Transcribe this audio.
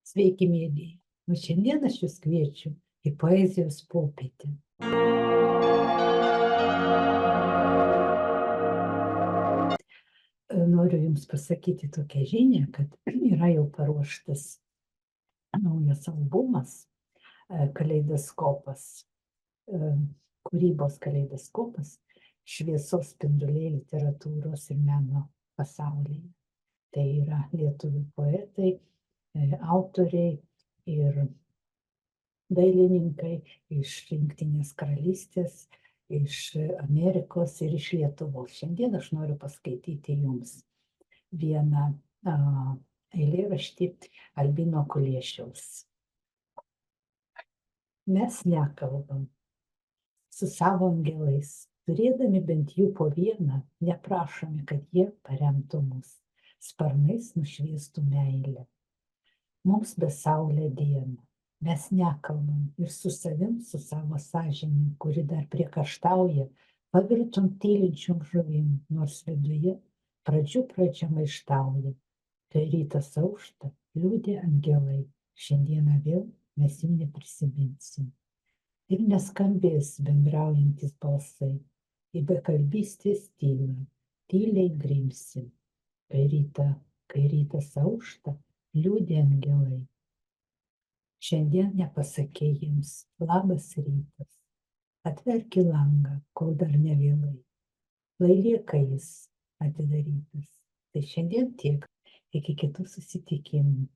Sveiki, mėlyje. Šiandien aš jūs kviečiu į poezijos popietę. Noriu jums pasakyti tokią žinią, kad yra jau paruoštas naujas albumas Kaleidoskopas, kūrybos kaleidoskopas, šviesos spinduliai literatūros ir meno pasaulyje. Tai yra lietuvių poetai, autoriai ir dailininkai iš Jungtinės karalystės, iš Amerikos ir iš Lietuvos. Šiandien aš noriu paskaityti jums vieną eilėraštį Albino Kuliešiaus. Mes nekalbam su savo angelais, turėdami bent jų po vieną, neprašome, kad jie paremtų mus, sparnais nušviestų meilę. Mums besaulė diena, mes nekalbam ir su savim, su savo sąžinėm, kuri dar priekaištauja, pavirtom tylinčiom žuvim, nors viduje pradžia maištauja. Kai rytas aušta, liūdi angelai, šiandieną vėl mes jų neprisiminsim. Ir neskambės bendraujantys balsai, į bekalbystės tylą, tyliai grimsim. Kai rytas aušta, liūdi angelai. Šiandien nepasakė jiems, labas rytas, atverki langą, kol dar nevėlai, lai lieka jis atidarytas. Tai šiandien tiek, iki kitų susitikimų.